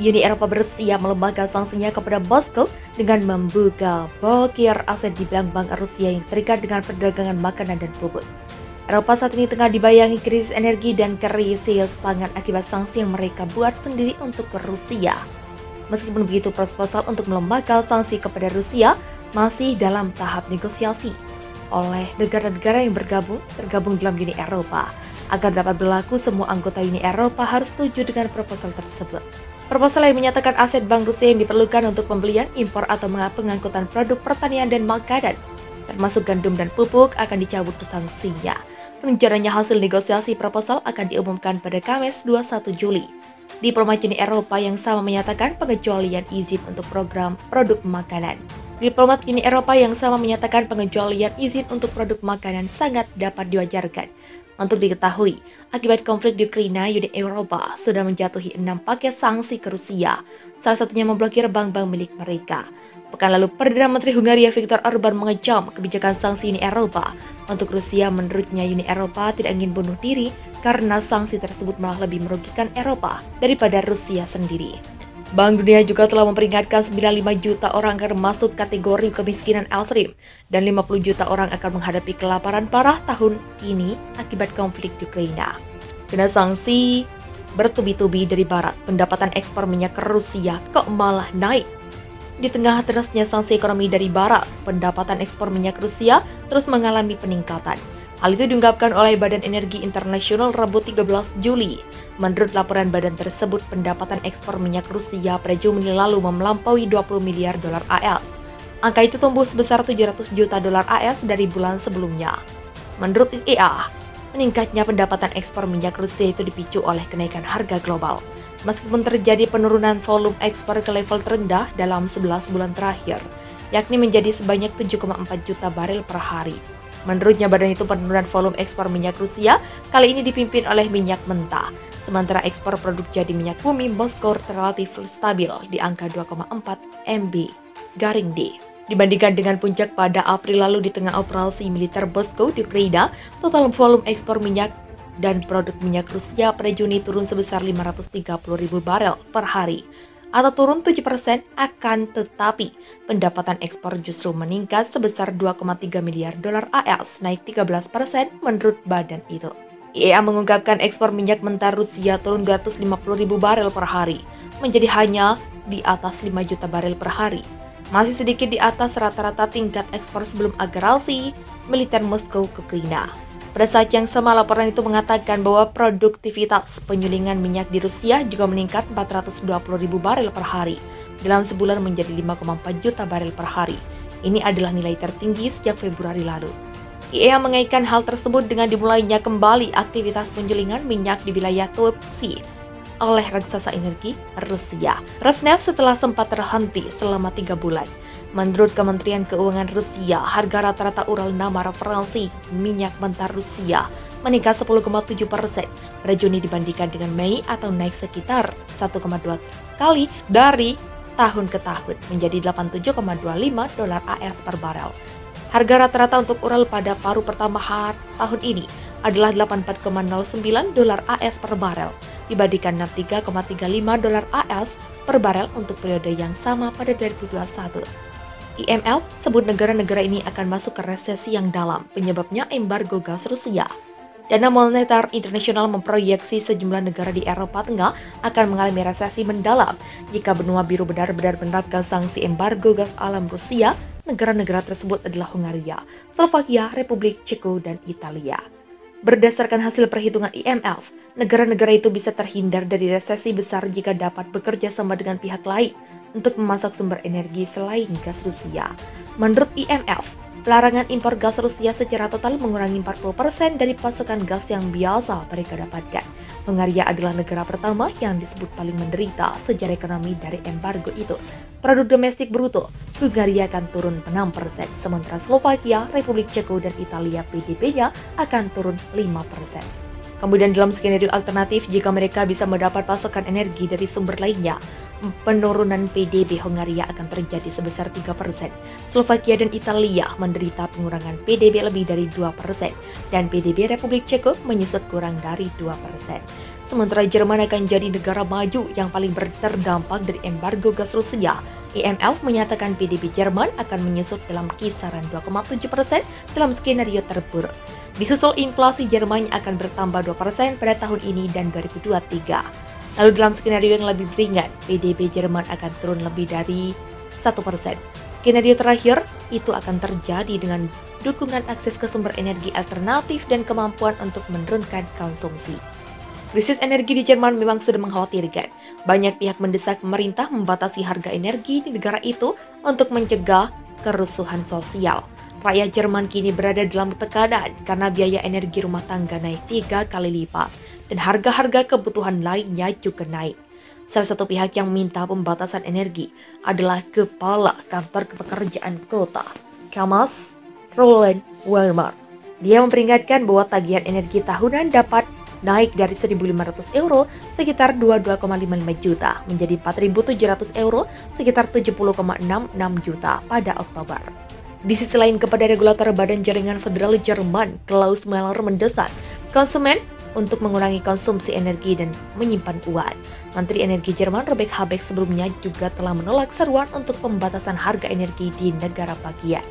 Uni Eropa bersiap melemahkan sanksinya kepada Moskow dengan membuka blokir aset di bank-bank Rusia yang terikat dengan perdagangan makanan dan pupuk. Eropa saat ini tengah dibayangi krisis energi dan krisis pangan akibat sanksi yang mereka buat sendiri untuk Rusia. Meskipun begitu, proposal untuk melemahkan sanksi kepada Rusia masih dalam tahap negosiasi oleh negara-negara yang tergabung dalam Uni Eropa. Agar dapat berlaku, semua anggota Uni Eropa harus setuju dengan proposal tersebut. Proposal yang menyatakan aset bank Rusia yang diperlukan untuk pembelian, impor, atau pengangkutan produk pertanian dan makanan, termasuk gandum dan pupuk, akan dicabut sanksinya. Rencananya hasil negosiasi proposal akan diumumkan pada Kamis 21 Juli. Diplomat Uni Eropa yang sama menyatakan pengecualian izin untuk program produk makanan. Diplomat Uni Eropa yang sama menyatakan pengecualian izin untuk produk makanan sangat dapat diwajarkan. Untuk diketahui, akibat konflik di Ukraina, Uni Eropa sudah menjatuhi 6 paket sanksi ke Rusia, salah satunya memblokir bank-bank milik mereka. Pekan lalu, Perdana Menteri Hungaria Viktor Orbán mengecam kebijakan sanksi Uni Eropa. Untuk Rusia, menurutnya Uni Eropa tidak ingin bunuh diri karena sanksi tersebut malah lebih merugikan Eropa daripada Rusia sendiri. Bank Dunia juga telah memperingatkan 95 juta orang akan masuk kategori kemiskinan ekstrim dan 50 juta orang akan menghadapi kelaparan parah tahun ini akibat konflik di Ukraina. Kena sanksi bertubi-tubi dari Barat, pendapatan ekspor minyak ke Rusia kok malah naik. Di tengah derasnya sanksi ekonomi dari Barat, pendapatan ekspor minyak Rusia terus mengalami peningkatan. Hal itu diungkapkan oleh Badan Energi Internasional Rabu 13 Juli. Menurut laporan badan tersebut, pendapatan ekspor minyak Rusia pada Juni lalu melampaui 20 miliar dolar AS. Angka itu tumbuh sebesar 700 juta dolar AS dari bulan sebelumnya. Menurut IEA, meningkatnya pendapatan ekspor minyak Rusia itu dipicu oleh kenaikan harga global. Meskipun terjadi penurunan volume ekspor ke level terendah dalam 11 bulan terakhir, yakni menjadi sebanyak 7,4 juta barel per hari. Menurutnya, badan itu penurunan volume ekspor minyak Rusia kali ini dipimpin oleh minyak mentah. Sementara ekspor produk jadi minyak bumi Moskow relatif stabil di angka 2,4 MB/D. Dibandingkan dengan puncak pada April lalu di tengah operasi militer Moskow di Ukraina, total volume ekspor minyak dan produk minyak Rusia pada Juni turun sebesar 530.000 barel per hari, atau turun 7%, akan tetapi pendapatan ekspor justru meningkat sebesar 2,3 miliar dolar AS, naik 13% menurut badan itu. IEA mengungkapkan ekspor minyak mentah Rusia turun 250.000 barel per hari, menjadi hanya di atas 5 juta barel per hari. Masih sedikit di atas rata-rata tingkat ekspor sebelum agresi militer Moskow ke Ukraina. Pada saat yang sama, laporan itu mengatakan bahwa produktivitas penyulingan minyak di Rusia juga meningkat 420.000 barel per hari, dalam sebulan menjadi 5,4 juta barel per hari. Ini adalah nilai tertinggi sejak Februari lalu. IEA mengaitkan hal tersebut dengan dimulainya kembali aktivitas penyulingan minyak di wilayah Tuapse oleh raksasa energi Rusia, Rosneft, setelah sempat terhenti selama 3 bulan. Menurut Kementerian Keuangan Rusia, harga rata-rata Ural nama referensi minyak mentah Rusia meningkat 10,7% pada Juni dibandingkan dengan Mei, atau naik sekitar 1,2 kali dari tahun ke tahun menjadi 87,25 dolar AS per barel. Harga rata-rata untuk Ural pada paruh pertama tahun ini adalah 84,09 dolar AS per barel dibandingkan 63,35 dolar AS per barel untuk periode yang sama pada 2021. IMF sebut negara-negara ini akan masuk ke resesi yang dalam, penyebabnya embargo gas Rusia. Dana Moneter Internasional memproyeksi sejumlah negara di Eropa Tengah akan mengalami resesi mendalam jika benua biru benar-benar menerapkan sanksi embargo gas alam Rusia. Negara-negara tersebut adalah Hungaria, Slovakia, Republik Ceko, dan Italia. Berdasarkan hasil perhitungan IMF, negara-negara itu bisa terhindar dari resesi besar jika dapat bekerja sama dengan pihak lain untuk memasak sumber energi selain gas Rusia. Menurut IMF, pelarangan impor gas Rusia secara total mengurangi 40% dari pasokan gas yang biasa mereka dapatkan. Hungaria adalah negara pertama yang disebut paling menderita sejarah ekonomi dari embargo itu. Produk domestik bruto Hungaria akan turun 6%, sementara Slovakia, Republik Ceko, dan Italia PDB-nya akan turun 5%. Kemudian dalam skenario alternatif, jika mereka bisa mendapat pasokan energi dari sumber lainnya, penurunan PDB Hongaria akan terjadi sebesar 3%. Slovakia dan Italia menderita pengurangan PDB lebih dari 2%, dan PDB Republik Ceko menyusut kurang dari 2%. Sementara Jerman akan jadi negara maju yang paling terdampak dari embargo gas Rusia. IMF menyatakan PDB Jerman akan menyusut dalam kisaran 2,7% dalam skenario terburuk. Disusul inflasi Jerman akan bertambah 2% pada tahun ini dan 2023. Lalu dalam skenario yang lebih ringan, PDB Jerman akan turun lebih dari 1%. Skenario terakhir itu akan terjadi dengan dukungan akses ke sumber energi alternatif dan kemampuan untuk menurunkan konsumsi. Krisis energi di Jerman memang sudah mengkhawatirkan. Banyak pihak mendesak pemerintah membatasi harga energi di negara itu untuk mencegah kerusuhan sosial. Rakyat Jerman kini berada dalam tekanan karena biaya energi rumah tangga naik 3 kali lipat dan harga-harga kebutuhan lainnya juga naik. Salah satu pihak yang minta pembatasan energi adalah Kepala Kantor Pekerjaan Kota, Kamas, Roland Welmer. Dia memperingatkan bahwa tagihan energi tahunan dapat naik dari 1.500 euro sekitar 22,55 juta menjadi 4.700 euro sekitar 70,66 juta pada Oktober. Di sisi lain, kepada regulator Badan Jaringan Federal Jerman, Klaus Meller mendesak konsumen untuk mengurangi konsumsi energi dan menyimpan uang. Menteri Energi Jerman Robert Habeck sebelumnya juga telah menolak seruan untuk pembatasan harga energi di negara bagian.